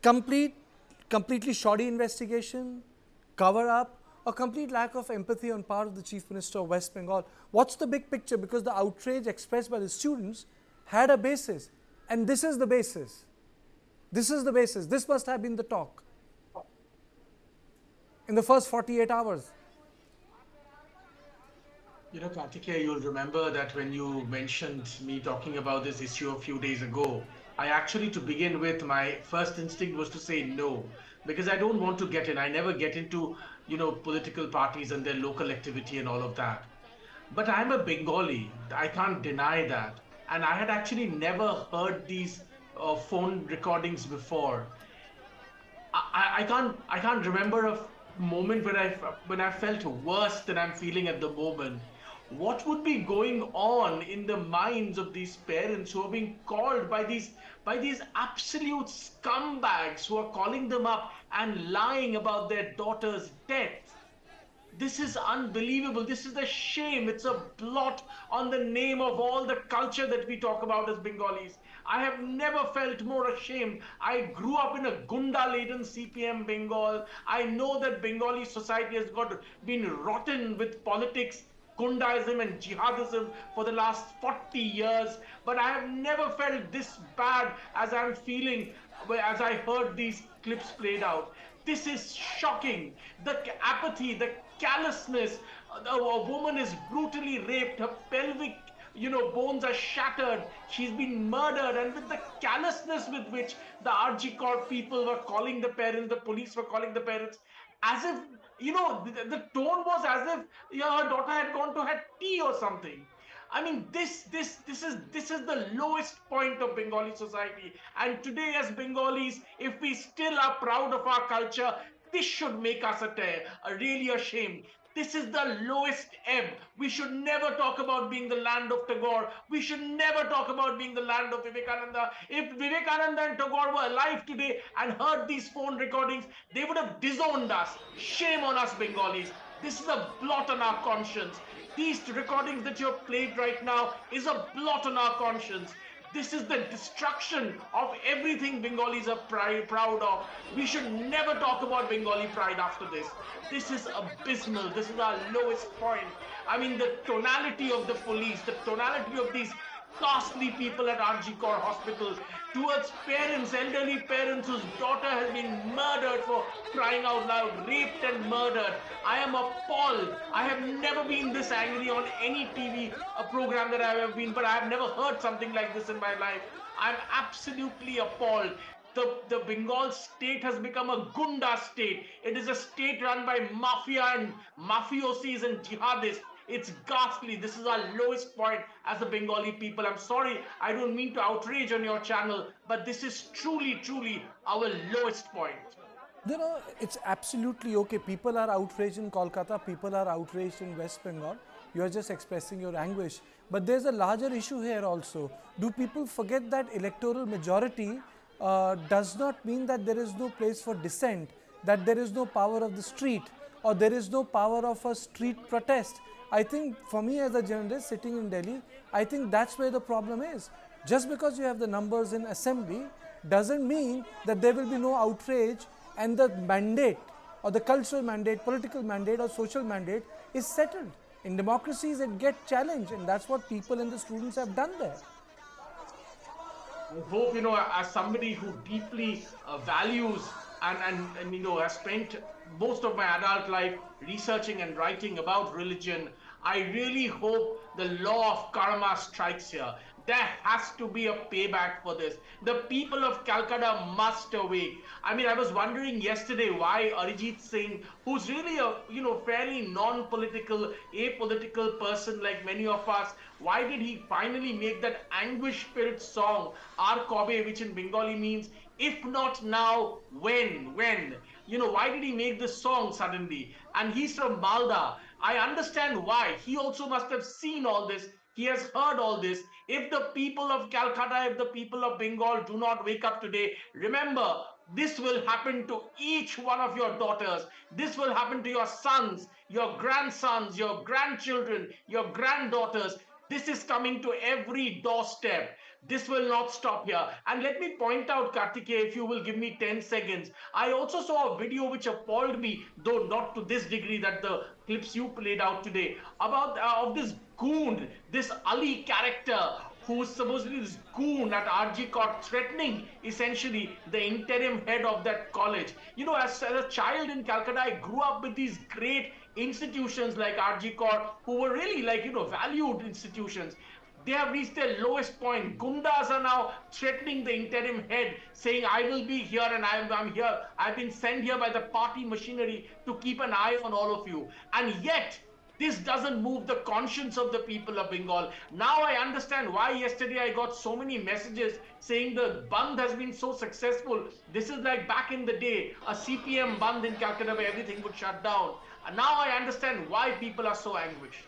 complete, completely shoddy investigation, cover up, or complete lack of empathy on part of the Chief Minister of West Bengal? What's the big picture? Because the outrage expressed by the students had a basis, and this is the basis. This is the basis. This must have been the talk in the first 48 hours. Kartikeya, you'll remember that when you mentioned me talking about this issue a few days ago, I actually, to begin with, my first instinct was to say no, because I don't want to get in. I never get into, political parties and their local activity and all of that. But I'm a Bengali. I can't deny that. And I had actually never heard these phone recordings before. I can't remember a moment when I felt worse than I'm feeling at the moment. What would be going on in the minds of these parents who are being called by these absolute scumbags who are calling them up and lying about their daughter's death? This is unbelievable. This is a shame. It's a blot on the name of all the culture that we talk about as Bengalis. I have never felt more ashamed. I grew up in a Gunda laden CPM Bengal. I know that Bengali society has been rotten with politics, Gundaism, and jihadism for the last 40 years. But I have never felt this bad as I'm feeling as I heard these clips played out. This is shocking. The apathy, the callousness. A woman is brutally raped. Her pelvic, bones are shattered. She's been murdered, and with the callousness with which the RG Corp people were calling the parents, the police were calling the parents, as if the tone was as if her daughter had gone to have tea or something. I mean, this is the lowest point of Bengali society. And today, as Bengalis, if we still are proud of our culture, this should make us really ashamed. This is the lowest ebb. We should never talk about being the land of Tagore. We should never talk about being the land of Vivekananda. If Vivekananda and Tagore were alive today and heard these phone recordings, they would have disowned us. Shame on us, Bengalis. This is a blot on our conscience. These recordings that you have played right now is a blot on our conscience. This is the destruction of everything Bengalis are proud of. We should never talk about Bengali pride after this. This is abysmal. This is our lowest point. I mean, the tonality of the police, the tonality of these ghastly people at RG Kaur Hospital towards parents, elderly parents whose daughter has been murdered, for crying out loud, raped and murdered. I am appalled. I have never been this angry on any TV program that I have been, but I have never heard something like this in my life. I'm absolutely appalled. The Bengal state has become a Gunda state. It is a state run by mafia and mafiosis and jihadists. It's ghastly. This is our lowest point as the Bengali people. I'm sorry, I don't mean to outrage on your channel, but this is truly, truly our lowest point. It's absolutely okay. People are outraged in Kolkata, people are outraged in West Bengal. You are just expressing your anguish. But there's a larger issue here also. Do people forget that electoral majority does not mean that there is no place for dissent, that there is no power of the street, or there is no power of a street protest? I think for me as a journalist sitting in Delhi, I think that's where the problem is. Just because you have the numbers in assembly doesn't mean that there will be no outrage, and the mandate or the cultural mandate, political mandate or social mandate is settled. In democracies it gets challenged, and that's what people and the students have done there. I hope, as somebody who deeply values and has spent most of my adult life researching and writing about religion, I really hope the law of karma strikes here. There has to be a payback for this. The people of Calcutta must awake. I mean, I was wondering yesterday why Arijit Singh, who's really a fairly non-political, apolitical person like many of us, why did he finally make that anguish-filled song, Ar Kobe, which in Bengali means if not now, when? When? Why did he make this song suddenly? And he's from Malda. I understand why. He also must have seen all this. He has heard all this. If the people of Calcutta, if the people of Bengal do not wake up today, remember, this will happen to each one of your daughters. This will happen to your sons, your grandsons, your grandchildren, your granddaughters. This is coming to every doorstep. This will not stop here. And let me point out, Kartikeya, if you will give me 10 seconds, I also saw a video which appalled me, though not to this degree that the clips you played out today, about of this goon, this Ali character, who is supposedly this goon at RG Court, threatening essentially the interim head of that college. You know, as a child in Calcutta, I grew up with these great institutions like RG Court, who were really like, valued institutions. They have reached their lowest point. Gundas are now threatening the interim head, saying, I will be here and I'm here. I've been sent here by the party machinery to keep an eye on all of you. And yet, this doesn't move the conscience of the people of Bengal. Now I understand why yesterday I got so many messages saying the Bandh has been so successful. This is like back in the day, a CPM Bandh in Calcutta where everything would shut down. And now I understand why people are so anguished.